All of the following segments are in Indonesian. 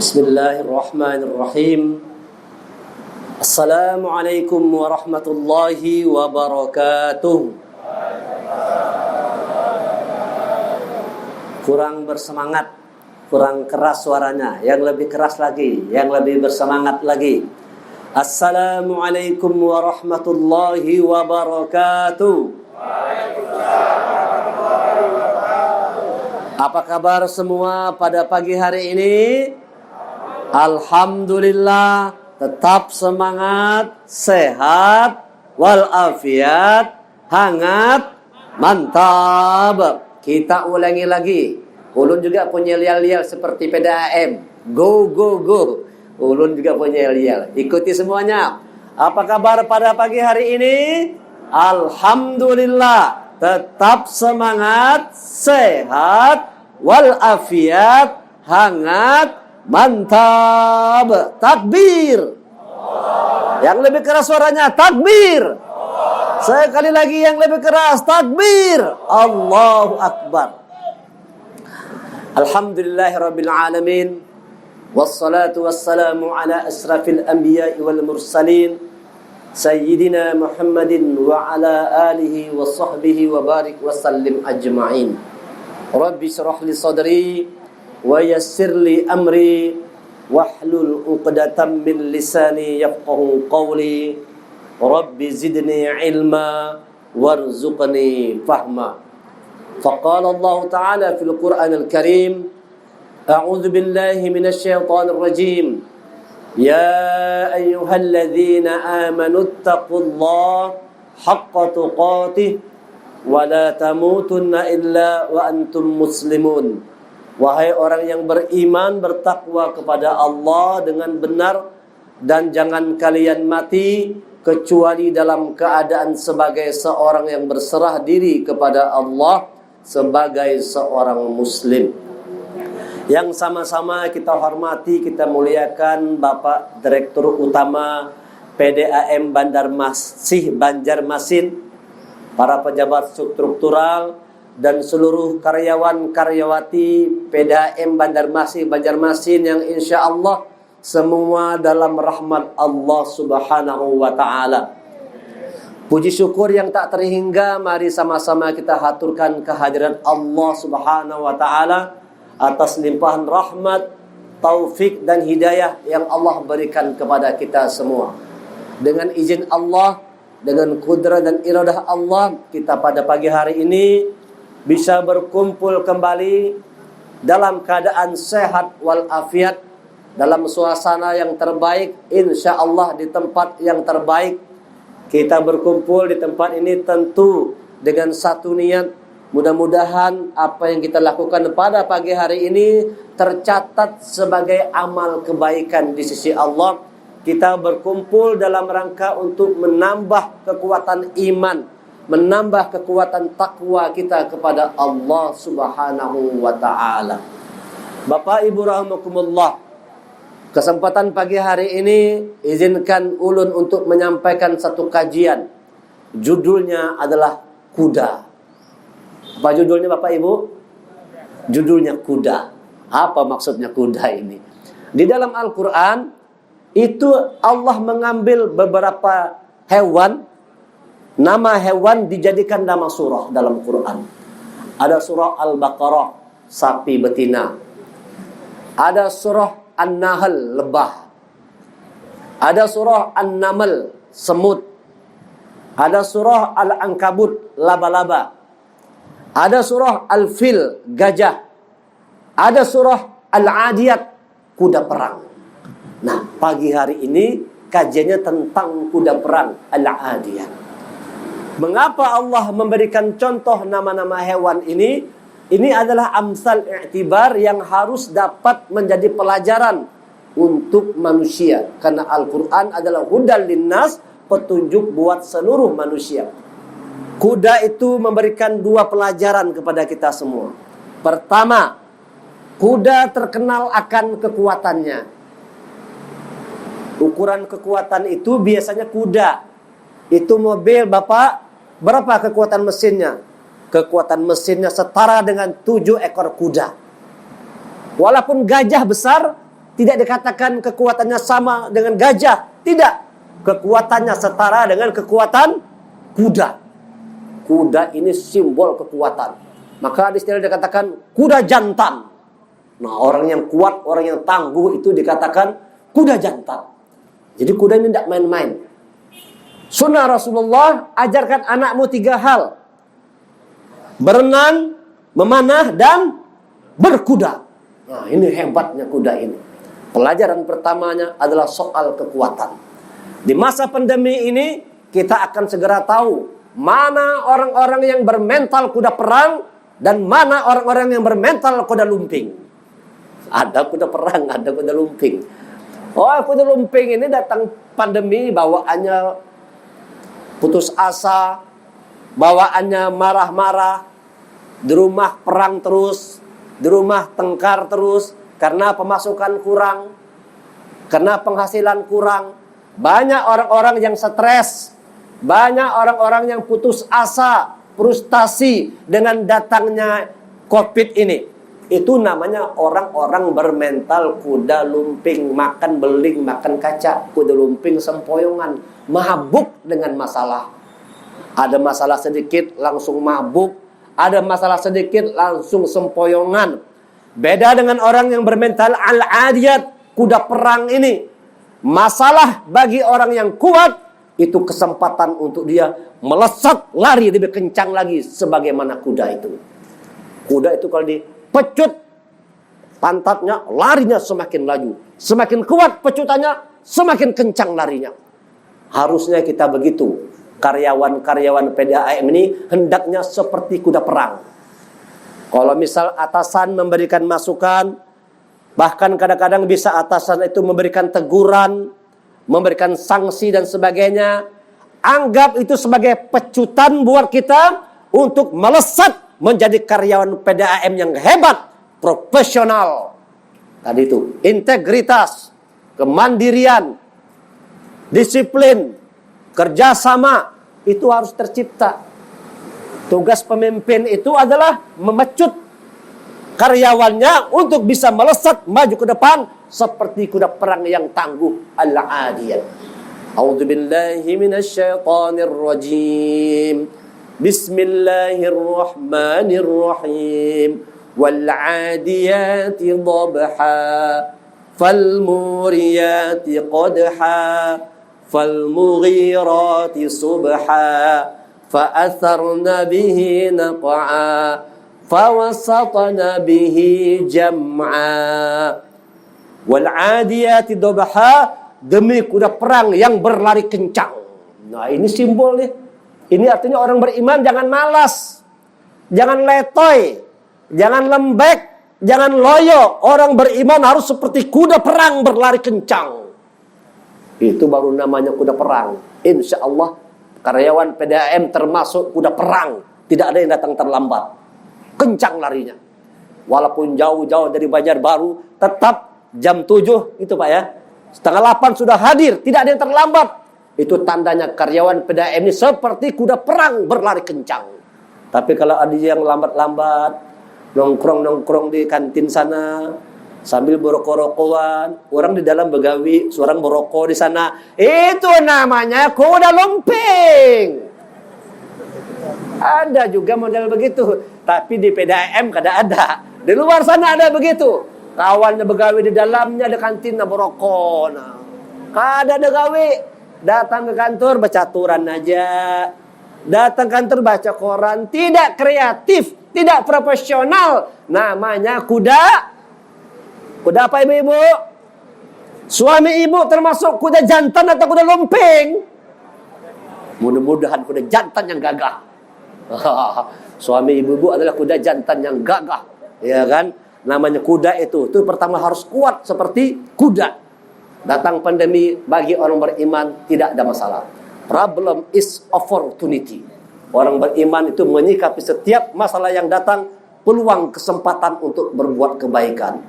Bismillahirrahmanirrahim. Assalamualaikum warahmatullahi wabarakatuh. Kurang bersemangat, kurang keras suaranya. Yang lebih keras lagi, yang lebih bersemangat lagi. Assalamualaikum warahmatullahi wabarakatuh. Apa kabar semua pada pagi hari ini? Alhamdulillah, tetap semangat, sehat, walafiat, hangat, mantap. Kita ulangi lagi. Ulun juga punya lial-lial seperti PDAM. Go, go, go. Ulun juga punya lial. Ikuti semuanya. Apa kabar pada pagi hari ini? Alhamdulillah, tetap semangat, sehat, walafiat, hangat, mantap. Takbir. Yang lebih keras suaranya, takbir. Sekali lagi yang lebih keras, takbir. Allahu Akbar. Alhamdulillahirabbil alamin. Wassalatu wassalamu ala asrafil anbiya'i wal mursalin Sayyidina Muhammadin wa ala alihi wa sahbihi wa barik wa sallim ajma'in. Rabbi syrah li sadri wa yassir li amri wahlul 'uqdatam min lisani yafqahu qawli. Rabbi zidni ilma warzuqni fahma. Faqala Allah Ta'ala fil Qur'anil Karim, a'udzu billahi minasy syaithanir rajim. Ya ayyuhalladzina amanu taqullaha haqqa tuqatih wa la tamutunna illa wa antum muslimun. Wahai orang yang beriman, bertakwa kepada Allah dengan benar, dan jangan kalian mati kecuali dalam keadaan sebagai seorang yang berserah diri kepada Allah, sebagai seorang muslim. Yang sama-sama kita hormati, kita muliakan Bapak Direktur Utama PDAM Banjarmasin, para pejabat struktural, dan seluruh karyawan-karyawati PDAM Banjarmasin yang insya Allah semua dalam rahmat Allah Subhanahu wa Ta'ala. Puji syukur yang tak terhingga, mari sama-sama kita haturkan kehadiran Allah Subhanahu wa Ta'ala atas limpahan rahmat, taufik dan hidayah yang Allah berikan kepada kita semua. Dengan izin Allah, dengan kudrat dan iradah Allah, kita pada pagi hari ini bisa berkumpul kembali dalam keadaan sehat walafiat, dalam suasana yang terbaik, insya Allah di tempat yang terbaik. Kita berkumpul di tempat ini tentu dengan satu niat. Mudah-mudahan apa yang kita lakukan pada pagi hari ini tercatat sebagai amal kebaikan di sisi Allah. Kita berkumpul dalam rangka untuk menambah kekuatan iman, menambah kekuatan takwa kita kepada Allah Subhanahu wa Ta'ala. Bapak Ibu rahimakumullah, kesempatan pagi hari ini izinkan ulun untuk menyampaikan satu kajian. Judulnya adalah kuda. Apa judulnya Bapak Ibu? Judulnya kuda. Apa maksudnya kuda ini? Di dalam Al-Quran itu Allah mengambil beberapa hewan, nama hewan dijadikan nama surah dalam Quran. Ada surah Al-Baqarah, sapi betina. Ada surah An-Nahl, lebah. Ada surah An-Naml, semut. Ada surah Al-Ankabut, laba-laba. Ada surah Al-Fil, gajah. Ada surah Al-Adiyat, kuda perang. Nah, pagi hari ini kajiannya tentang kuda perang, Al-Adiyat. Mengapa Allah memberikan contoh nama-nama hewan ini? Ini adalah amsal i'tibar yang harus dapat menjadi pelajaran untuk manusia. Karena Al-Quran adalah hudal linnas, petunjuk buat seluruh manusia. Kuda itu memberikan dua pelajaran kepada kita semua. Pertama, kuda terkenal akan kekuatannya. Ukuran kekuatan itu biasanya kuda. Itu mobil Bapak, berapa kekuatan mesinnya? Kekuatan mesinnya setara dengan 7 ekor kuda. Walaupun gajah besar, Tidak dikatakan kekuatannya sama dengan gajah. Tidak. Kekuatannya setara dengan kekuatan kuda. Kuda ini simbol kekuatan. Maka di istilah dikatakan kuda jantan. Nah, orang yang kuat, orang yang tangguh itu dikatakan kuda jantan. Jadi kuda ini tidak main-main. Sunnah Rasulullah, ajarkan anakmu 3 hal. Berenang, memanah, dan berkuda. Nah, ini hebatnya kuda ini. Pelajaran pertamanya adalah soal kekuatan. Di masa pandemi ini, kita akan segera tahu mana orang-orang yang bermental kuda perang dan mana orang-orang yang bermental kuda lumping. Ada kuda perang, ada kuda lumping. Oh, kuda lumping ini datang pandemi bawaannya putus asa, bawaannya marah-marah, di rumah perang terus, di rumah tengkar terus, karena pemasukan kurang, karena penghasilan kurang. Banyak orang-orang yang stres, banyak orang-orang yang putus asa, frustasi dengan datangnya COVID ini. Itu namanya orang-orang bermental kuda lumping, makan beling, makan kaca, kuda lumping sempoyongan, mabuk dengan masalah. Ada masalah sedikit langsung mabuk, ada masalah sedikit langsung sempoyongan. Beda dengan orang yang bermental al-adiyat, kuda perang ini. Masalah bagi orang yang kuat itu kesempatan untuk dia melesat, lari lebih kencang lagi sebagaimana kuda itu. Kuda itu kalau dipecut pantatnya, larinya semakin laju. Semakin kuat pecutannya, semakin kencang larinya. Harusnya kita begitu. Karyawan-karyawan PDAM ini hendaknya seperti kuda perang. Kalau misal atasan memberikan masukan, bahkan kadang-kadang bisa atasan itu memberikan teguran, memberikan sanksi dan sebagainya, anggap itu sebagai pecutan buat kita untuk melesat menjadi karyawan PDAM yang hebat, profesional. Tadi itu, integritas, kemandirian, disiplin, kerjasama, itu harus tercipta. Tugas pemimpin itu adalah memecut karyawannya untuk bisa melesat maju ke depan seperti kuda perang yang tangguh al-adiyah. A'udzu billahi minasyaitonir rajim. Bismillahirrahmanirrahim. Wal 'adiyati dhabha fal muriyati qadha فالمغيرات صبحا فأثرن به نقعا فوسطن به جمعا والعاديات ضبحا, demi kuda perang yang berlari kencang. Nah, ini simbolnya. Ini artinya orang beriman jangan malas, jangan letoy, jangan lembek, jangan loyo. Orang beriman harus seperti kuda perang berlari kencang. Itu baru namanya kuda perang. Insya Allah karyawan PDAM termasuk kuda perang. Tidak ada yang datang terlambat. Kencang larinya. Walaupun jauh-jauh dari Banjarbaru, tetap jam 7 itu Pak ya. Setengah 8 sudah hadir. Tidak ada yang terlambat. Itu tandanya karyawan PDAM ini seperti kuda perang berlari kencang. Tapi kalau ada yang lambat-lambat, nongkrong-nongkrong di kantin sana, sambil berokok-rokokan, orang di dalam begawi, seorang berokok di sana, itu namanya kuda lumping. Ada juga model begitu, tapi di PDAM kada ada. Di luar sana ada begitu. Kawannya begawi di dalamnya, di kantin berokok. Nah, kada ada gawe. Datang ke kantor baca aturan aja. Datang kantor baca koran, tidak kreatif, tidak profesional. Namanya kuda. Kuda apa ibu-ibu? Suami ibu termasuk kuda jantan atau kuda lumping? Mudah-mudahan kuda jantan yang gagah. Suami ibu-ibu adalah kuda jantan yang gagah. Ya kan? Namanya kuda itu pertama harus kuat seperti kuda. Datang pandemi bagi orang beriman tidak ada masalah. Problem is opportunity. Orang beriman itu menyikapi setiap masalah yang datang peluang kesempatan untuk berbuat kebaikan.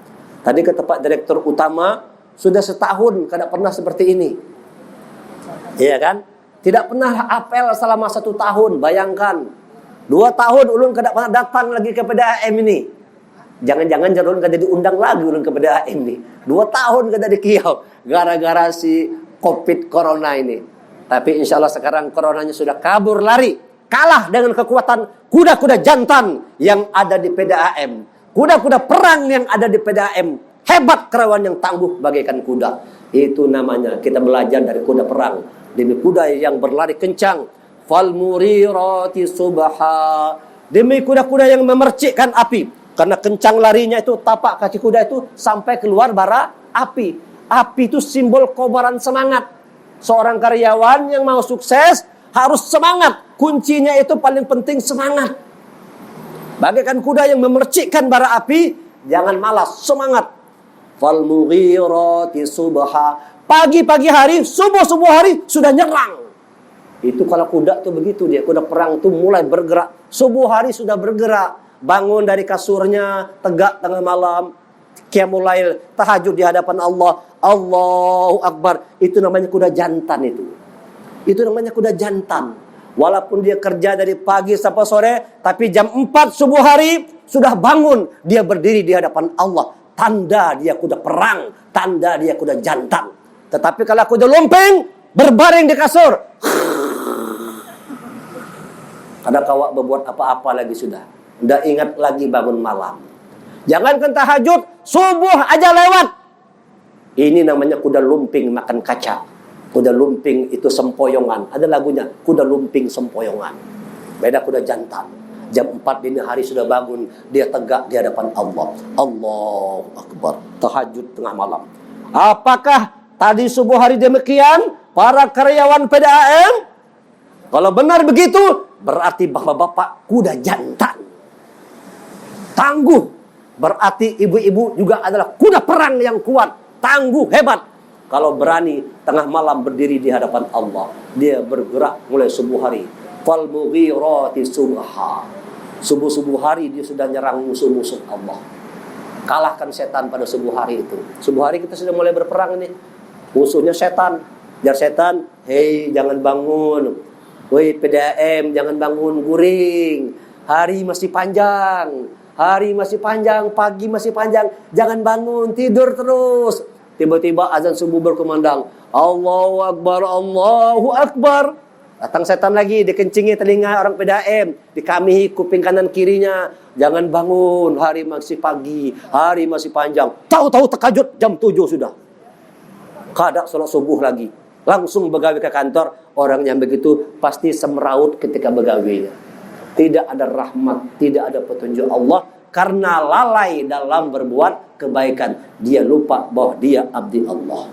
Tadi kata Pak Direktur Utama, sudah setahun tidak pernah seperti ini. Iya kan? Tidak pernah apel selama 1 tahun. Bayangkan, 2 tahun ulun tidak pernah datang lagi ke PDAM ini. Jangan-jangan Jarun kada diundang lagi ulun ke PDAM nih. 2 tahun kada dikiau gara-gara si Covid Corona ini. Tapi insya Allah sekarang coronanya sudah kabur lari. Kalah dengan kekuatan kuda-kuda jantan yang ada di PDAM. Kuda-kuda perang yang ada di PDAM. Hebat kerawan yang tangguh bagaikan kuda. Itu namanya kita belajar dari kuda perang. Demi kuda yang berlari kencang. Falmurirati subha. Demi kuda-kuda yang memercikkan api. Karena kencang larinya itu, tapak kaki kuda itu sampai keluar bara api. Api itu simbol kobaran semangat. Seorang karyawan yang mau sukses harus semangat. Kuncinya itu paling penting semangat. Bagaikan kuda yang memercikkan bara api, jangan malas, semangat. Falmughirati subha. Pagi-pagi hari, subuh-subuh hari sudah nyerang. Itu kalau kuda tuh begitu dia. Kuda perang tuh mulai bergerak. Subuh hari sudah bergerak. Bangun dari kasurnya, tegak tengah malam, qiyamul lail, tahajud di hadapan Allah. Allahu Akbar. Itu namanya kuda jantan itu. Itu namanya kuda jantan. Walaupun dia kerja dari pagi sampai sore, tapi jam 4 subuh hari sudah bangun. Dia berdiri di hadapan Allah. Tanda dia kuda perang, tanda dia kuda jantan. Tetapi kalau kuda lumping, berbaring di kasur. Kada kawak berbuat apa-apa lagi sudah. Tidak ingat lagi bangun malam. Jangankan tahajud, subuh aja lewat. Ini namanya kuda lumping makan kaca. Kuda lumping itu sempoyongan. Ada lagunya, kuda lumping sempoyongan. Beda kuda jantan. Jam 4 dini hari sudah bangun. Dia tegak di hadapan Allah. Allahu Akbar. Tahajud tengah malam. Apakah tadi subuh hari demikian? Para karyawan PDAM? Kalau benar begitu, berarti bapak-bapak kuda jantan. Tangguh. Berarti ibu-ibu juga adalah kuda perang yang kuat. Tangguh, hebat. Kalau berani tengah malam berdiri di hadapan Allah. Dia bergerak mulai subuh hari. Falmughirati subha. Subuh-subuh hari dia sudah nyerang musuh-musuh Allah. Kalahkan setan pada subuh hari itu. Subuh hari kita sudah mulai berperang ini. Musuhnya setan. Jar setan, hei jangan bangun. Woi PDAM, jangan bangun, guring. Hari masih panjang. Hari masih panjang, pagi masih panjang. Jangan bangun, tidur terus. Tiba-tiba azan subuh berkumandang. Allahu Akbar, Allahu Akbar. Datang setan lagi, dikencingi telinga orang PDAM. Dikamihi kuping kanan kirinya. Jangan bangun, hari masih pagi. Hari masih panjang. Tahu-tahu terkajut, jam 7 sudah. Kada sholat subuh lagi. Langsung begawi ke kantor. Orang yang begitu pasti semeraut ketika begawinya. Tidak ada rahmat, tidak ada petunjuk Allah. Karena lalai dalam berbuat kebaikan. Dia lupa bahwa dia abdi Allah.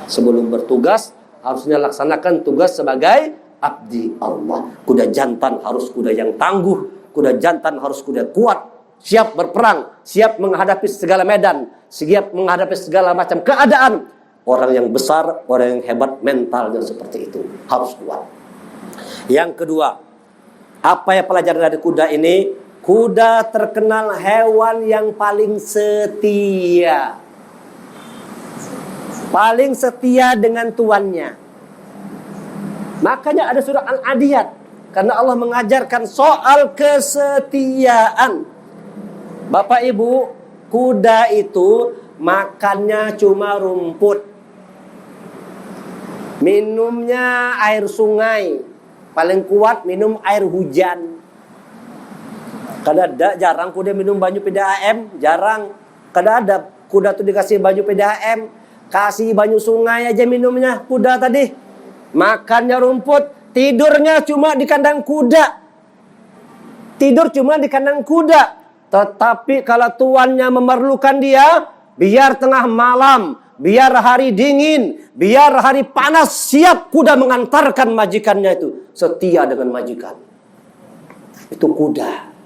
Sebelum bertugas, harusnya laksanakan tugas sebagai abdi Allah. Kuda jantan harus kuda yang tangguh. Kuda jantan harus kuda kuat. Siap berperang, siap menghadapi segala medan. Siap menghadapi segala macam keadaan. Orang yang besar, orang yang hebat mentalnya seperti itu. Harus kuat. Yang kedua, apa yang pelajaran dari kuda ini? Kuda terkenal hewan yang paling setia. Paling setia dengan tuannya. Makanya ada surah Al-Adiyat. Karena Allah mengajarkan soal kesetiaan. Bapak Ibu, kuda itu makannya cuma rumput. Minumnya air sungai. Paling kuat minum air hujan. Kada ada, jarang kuda minum banyu PDAM, jarang. Kada ada kuda tuh dikasih banyu PDAM, kasih banyu sungai aja minumnya kuda tadi. Makannya rumput, tidurnya cuma di kandang kuda. Tidur cuma di kandang kuda. Tetapi kalau tuannya memerlukan dia, biar tengah malam, biar hari dingin, biar hari panas, siap kuda mengantarkan majikannya itu. Setia dengan majikan. Itu kuda.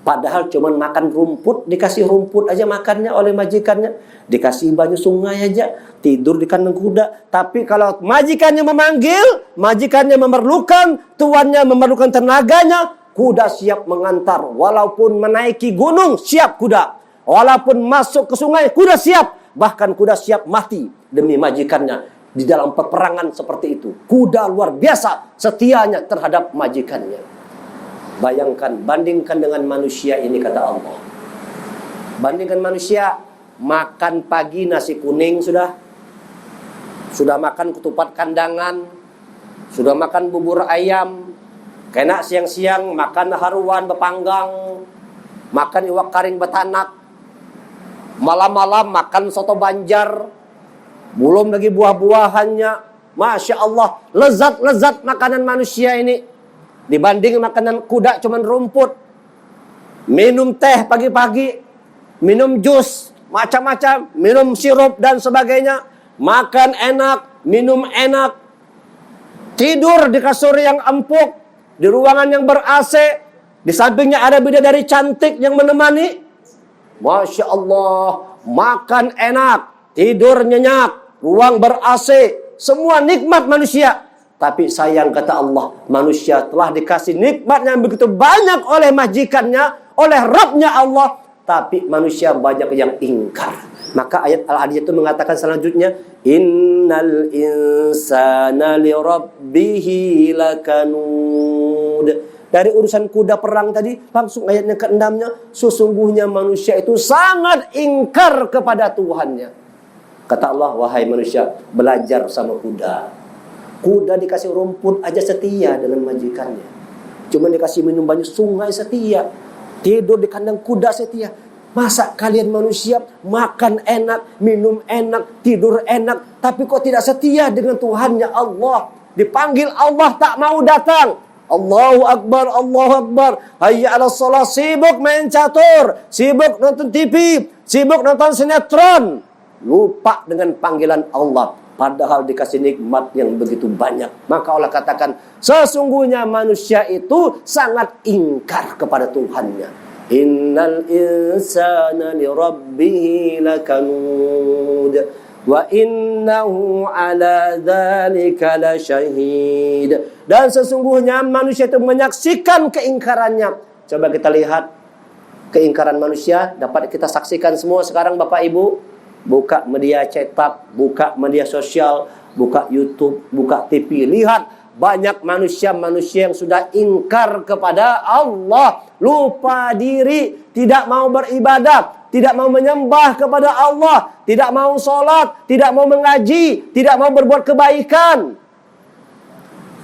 Padahal cuma makan rumput, dikasih rumput aja makannya oleh majikannya. Dikasih banyu sungai aja, tidur di kandang kuda. Tapi kalau majikannya memanggil, majikannya memerlukan, tuannya memerlukan tenaganya, kuda siap mengantar. Walaupun menaiki gunung, siap kuda. Walaupun masuk ke sungai, kuda siap. Bahkan kuda siap mati demi majikannya. Di dalam peperangan seperti itu. Kuda luar biasa setianya terhadap majikannya. Bayangkan, bandingkan dengan manusia ini kata Allah. Bandingkan manusia, makan pagi nasi kuning sudah makan ketupat kandangan, sudah makan bubur ayam, kena siang-siang makan haruan bepanggang, makan iwak karing betanak, malam-malam makan soto Banjar, belum lagi buah-buahannya. Masya Allah, lezat-lezat makanan manusia ini dibanding makanan kuda cuman rumput. Minum teh pagi-pagi, minum jus macam-macam, minum sirup dan sebagainya, makan enak, minum enak, tidur di kasur yang empuk, di ruangan yang ber-AC, di sampingnya ada bidadari cantik yang menemani. Masya Allah, makan enak, tidur nyenyak, ruang ber-AC, semua nikmat manusia. Tapi sayang kata Allah, manusia telah dikasih nikmat yang begitu banyak oleh majikannya, oleh Rabbnya Allah, tapi manusia banyak yang ingkar. Maka ayat Al-Hadid itu mengatakan selanjutnya, innal insana li rabbihi lakanud. Dari urusan kuda perang tadi, langsung ayatnya ke-6-nya, sesungguhnya manusia itu sangat ingkar kepada Tuhannya. Kata Allah, wahai manusia, belajar sama kuda. Kuda dikasih rumput aja setia dengan majikannya. Cuma dikasih minum banyu sungai setia. Tidur di kandang kuda setia. Masa kalian manusia makan enak, minum enak, tidur enak, tapi kok tidak setia dengan Tuhannya Allah? Dipanggil Allah tak mau datang. Allahu Akbar, Allahu Akbar. Hayya ala shalah, sibuk main catur, sibuk nonton TV, sibuk nonton sinetron. Lupa dengan panggilan Allah, padahal dikasih nikmat yang begitu banyak. Maka Allah katakan, sesungguhnya manusia itu sangat ingkar kepada Tuhannya. Innal insana li rabbihi lakanud wa innahu ala dzalika lasyahid. Dan sesungguhnya manusia itu menyaksikan keingkarannya. Coba kita lihat keingkaran manusia, dapat kita saksikan semua sekarang Bapak Ibu. Buka media cetak, buka media sosial, buka YouTube, buka TV. Lihat banyak manusia-manusia yang sudah ingkar kepada Allah, lupa diri, tidak mau beribadah, tidak mau menyembah kepada Allah, tidak mau sholat, tidak mau mengaji, tidak mau berbuat kebaikan.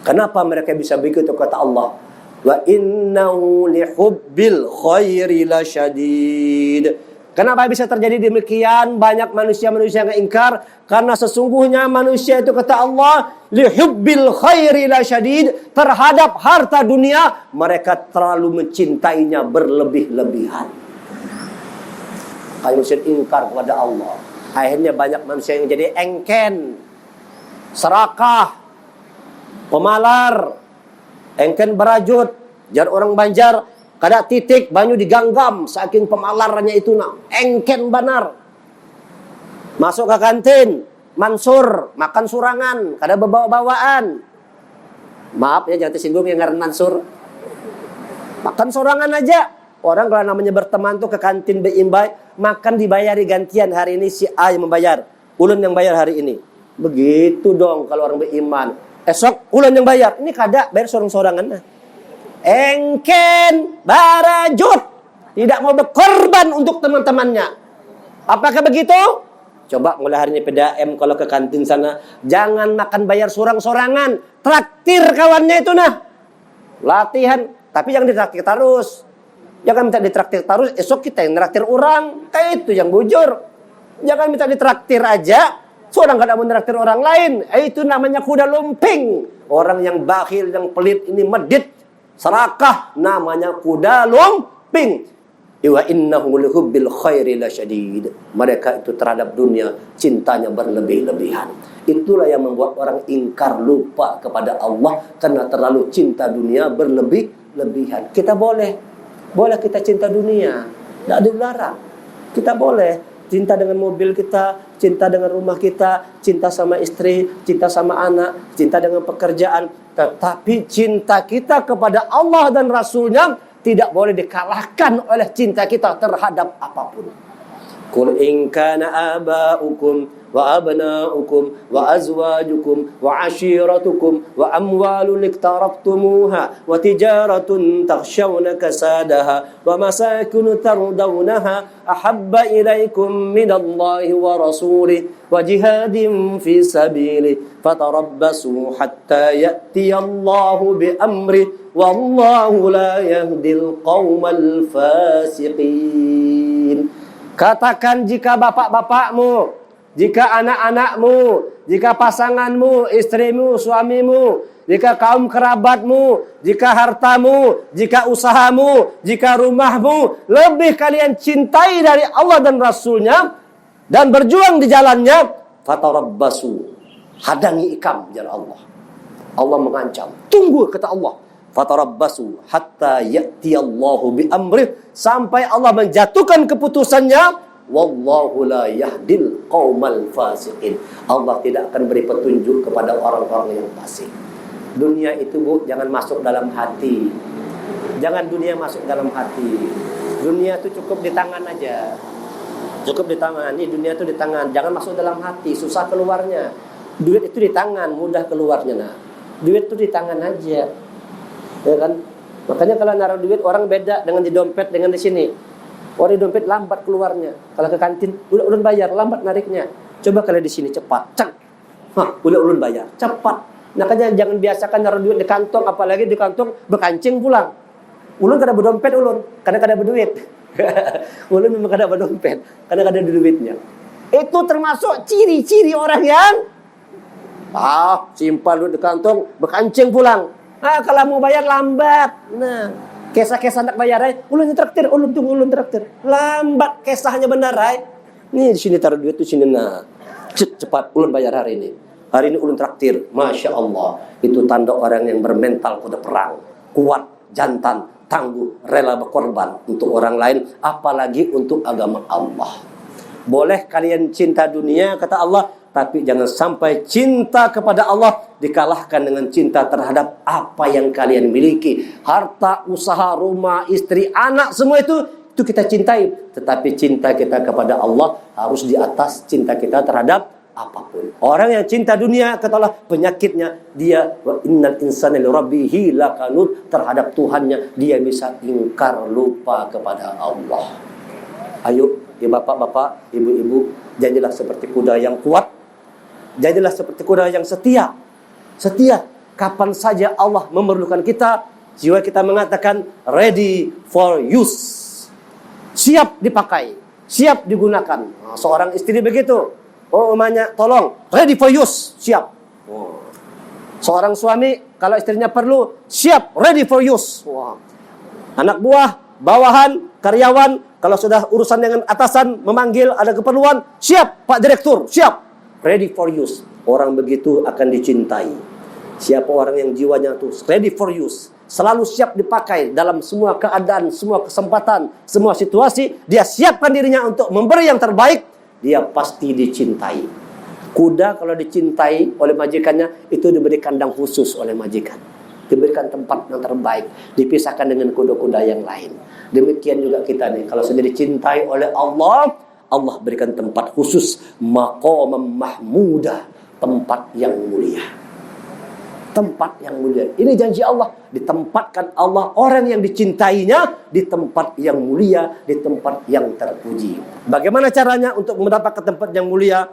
Kenapa mereka bisa begitu kata Allah? Wa innahu lihubbil khairi lasyadid. Kenapa bisa terjadi demikian? Banyak manusia-manusia yang ingkar karena sesungguhnya manusia itu kata Allah, lihubbil khairi lasyadid, terhadap harta dunia mereka terlalu mencintainya berlebih-lebihan. Kalau manusia ingkar kepada Allah, akhirnya banyak manusia yang jadi engken, serakah, pemalar, engken berajut. Jar orang Banjar, kada titik banyu diganggam saking pemalarannya itu nak engken banar. Masuk ke kantin, Mansur makan surangan, kada bawa-bawaan. Maaf ya jangan tersinggung yang ngaran Mansur. Makan surangan aja. Orang kalau namanya berteman tuh ke kantin beimbai, makan dibayari gantian. Hari ini si A yang membayar, ulun yang bayar hari ini. Begitu dong kalau orang beriman. Esok ulun yang bayar. Ini kada bayar sorang-sorangan nah. Engken barajut, tidak mau berkorban untuk teman-temannya. Apakah begitu? Coba mulai hari ini PDAM kalau ke kantin sana, jangan makan bayar sorang-sorangan, traktir kawannya itu nah. Latihan, tapi jangan ditraktir terus. Jangan minta ditraktir terus, esok kita yang traktir orang. Kayak itu yang bujur. Jangan minta ditraktir aja, seorang kada mau traktir orang lain. Itu namanya kuda lumping. Orang yang bakhil, yang pelit ini medit, serakah, namanya kuda lumping. Wa innahu lihubbil khairi lasyadid. Mereka itu terhadap dunia cintanya berlebih-lebihan. Itulah yang membuat orang ingkar, lupa kepada Allah karena terlalu cinta dunia berlebih-lebihan. Kita boleh kita cinta dunia, tidak dilarang. Kita boleh cinta dengan mobil kita, cinta dengan rumah kita, cinta sama istri, cinta sama anak, cinta dengan pekerjaan. Tetapi cinta kita kepada Allah dan Rasulnya tidak boleh dikalahkan oleh cinta kita terhadap apapun. Qul in kana aba'ukum wa abna'ukum wa azwajukum wa ashiratukum wa amwalun iktaraftumuha wa tijaratun takhshawna kasadaha wa masakinu tardawnaha ahabba ilaikum minallahi wa rasulih wa jihadin fi sabilih fatarabbasu hatta ya'tiyallahu bi amrih wallahu la yahdil qaumal fasiqin. Katakan jika bapak-bapakmu, jika anak-anakmu, jika pasanganmu, istrimu, suamimu, jika kaum kerabatmu, jika hartamu, jika usahamu, jika rumahmu lebih kalian cintai dari Allah dan Rasulnya dan berjuang di jalannya, fatarabbasu, hadangi ikam jalan Allah. Allah mengancam, tunggu kata Allah. Fatarabbasu hatta ya'tiyallahu bi amrih, sampai Allah menjatuhkan keputusannya. Wallahu la yahdil qaumal fasiqin. Allah tidak akan beri petunjuk kepada orang-orang yang fasik. Dunia itu, Bu, jangan masuk dalam hati. Jangan dunia masuk dalam hati. Dunia itu cukup di tangan aja. Cukup di tangan. Ini dunia itu di tangan. Jangan masuk dalam hati, susah keluarnya. Duit itu di tangan, mudah keluarnya. Nah, duit itu di tangan aja. Ya kan? Makanya kalau naruh duit orang beda dengan di dompet dengan di sini. Orang di dompet lambat keluarnya. Kalau ke kantin, ulun bayar, lambat nariknya. Coba kalau di sini cepat, cek. Ulun bayar, cepat. Makanya jangan biasakan naruh duit di kantong, apalagi di kantong berkancing pulang. Ulun kada berdompet ulun, kadang kada berduit. Ulun memang kada berdompet, kadang kada ada duitnya. Itu termasuk ciri-ciri orang yang simpan duit di kantong, berkancing pulang. Kalau mau bayar lambat. Nah, kisah-kisah nak bayar ulun traktir, ulun tunggu ulun traktir. Lambat kisahnya benar Nih di sini taruh duit, tuh sini nah. Cepat ulun bayar hari ini. Hari ini ulun traktir. Masya Allah, itu tanda orang yang bermental kuda perang, kuat, jantan, tangguh, rela berkorban untuk orang lain, apalagi untuk agama Allah. Boleh kalian cinta dunia kata Allah, tapi jangan sampai cinta kepada Allah dikalahkan dengan cinta terhadap apa yang kalian miliki. Harta, usaha, rumah, istri, anak, semua itu kita cintai. Tetapi cinta kita kepada Allah harus di atas cinta kita terhadap apapun. Orang yang cinta dunia, kata Allah, penyakitnya dia wa innal insana li rabbihi lakanut, terhadap Tuhannya dia bisa ingkar, lupa kepada Allah. Ayo, ya bapak-bapak, ibu-ibu, jadilah seperti kuda yang kuat. Jadilah seperti kuda yang setia. Setia. Kapan saja Allah memerlukan kita, jiwa kita mengatakan ready for use. Siap dipakai, siap digunakan. Nah, seorang istri begitu. Umanya tolong, ready for use, siap. Seorang suami kalau istrinya perlu, siap, ready for use. Anak buah, bawahan, karyawan, kalau sudah urusan dengan atasan memanggil ada keperluan, siap Pak Direktur, siap. Ready for use. Orang begitu akan dicintai. Siapa orang yang jiwanya itu ready for use, selalu siap dipakai dalam semua keadaan, semua kesempatan, semua situasi, dia siapkan dirinya untuk memberi yang terbaik, dia pasti dicintai. Kuda kalau dicintai oleh majikannya, itu diberi kandang khusus oleh majikan, diberikan tempat yang terbaik, dipisahkan dengan kuda-kuda yang lain. Demikian juga kita nih, kalau sudah dicintai oleh Allah, Allah berikan tempat khusus, maqamam mahmudah, tempat yang mulia. Tempat yang mulia. Ini janji Allah. Ditempatkan Allah orang yang dicintainya di tempat yang mulia, di tempat yang terpuji. Bagaimana caranya untuk mendapatkan tempat yang mulia?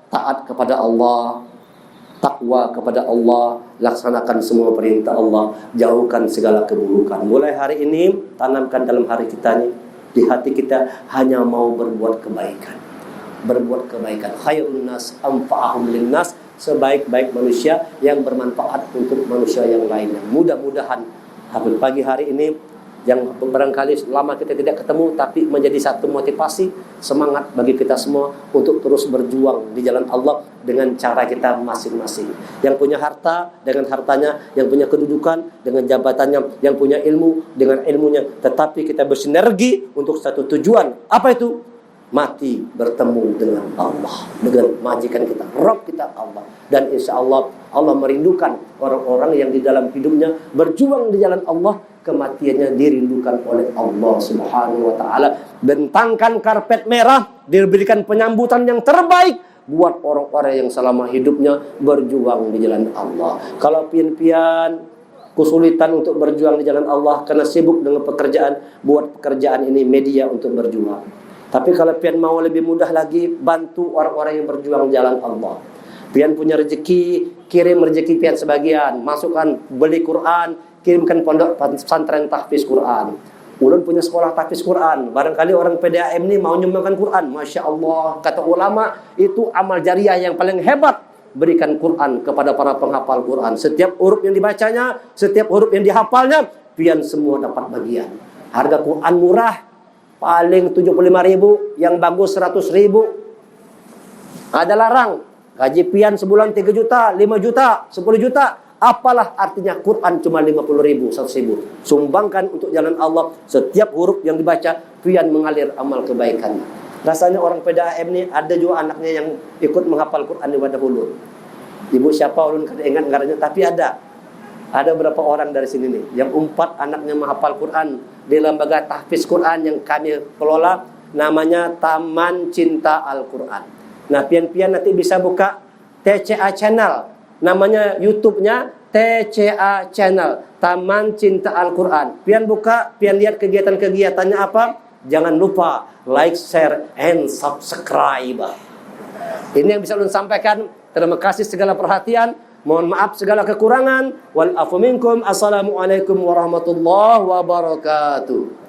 Taat kepada Allah, takwa kepada Allah, laksanakan semua perintah Allah, jauhkan segala keburukan. Mulai hari ini, tanamkan dalam hari kita nih, di hati kita hanya mau berbuat kebaikan. Berbuat kebaikan. Khairun nas anfa'ahum linnas, sebaik-baik manusia yang bermanfaat untuk manusia yang lainnya. Mudah-mudahan habis pagi hari ini yang barangkali lama kita tidak ketemu, tapi menjadi satu motivasi, semangat bagi kita semua untuk terus berjuang di jalan Allah dengan cara kita masing-masing. Yang punya harta dengan hartanya, yang punya kedudukan dengan jabatannya, yang punya ilmu dengan ilmunya, tetapi kita bersinergi untuk satu tujuan. Apa itu? Mati bertemu dengan Allah, dengan majikan kita, Rabb kita Allah. Dan insya Allah Allah merindukan orang-orang yang di dalam hidupnya berjuang di jalan Allah, kematiannya dirindukan oleh Allah Subhanahu wa ta'ala. Bentangkan karpet merah, diberikan penyambutan yang terbaik, buat orang-orang yang selama hidupnya berjuang di jalan Allah. Kalau pian-pian kesulitan untuk berjuang di jalan Allah karena sibuk dengan pekerjaan, buat pekerjaan ini media untuk berjuang. Tapi kalau pian mau lebih mudah lagi, bantu orang-orang yang berjuang di jalan Allah. Pian punya rezeki, kirim rezeki pian sebagian, masukkan beli Quran, kirimkan pondok pesantren tahfiz Quran. Ulun punya sekolah tahfiz Quran. Barangkali orang PDAM ini mau nyumbangkan Quran. Masya Allah, kata ulama, itu amal jariah yang paling hebat. Berikan Quran kepada para penghafal Quran. Setiap huruf yang dibacanya, setiap huruf yang dihafalnya, pian semua dapat bagian. Harga Quran murah, paling 75.000, yang bagus 100.000. Ada larang, gaji pian sebulan 3 juta, 5 juta, 10 juta. Apalah artinya Quran cuma 50.000, 100.000. Sumbangkan untuk jalan Allah. Setiap huruf yang dibaca, pian mengalir amal kebaikan. Rasanya orang PDAM ini ada juga anaknya yang ikut menghafal Quran di wadah ulun. Ibu siapa ulun kada ingat ngarannya, tapi ada. Ada beberapa orang dari sini nih yang 4 anaknya menghafal Quran di lembaga tahfiz Quran yang kami kelola, namanya Taman Cinta Al-Quran. Nah, pian-pian nanti bisa buka TCA channel. Namanya YouTube-nya TCA Channel, Taman Cinta Al-Quran. Pian buka, pian lihat kegiatan-kegiatannya apa. Jangan lupa like, share, and subscribe. Ini yang bisa ulun sampaikan. Terima kasih segala perhatian. Mohon maaf segala kekurangan. Wal afu minkum. Assalamualaikum warahmatullahi wabarakatuh.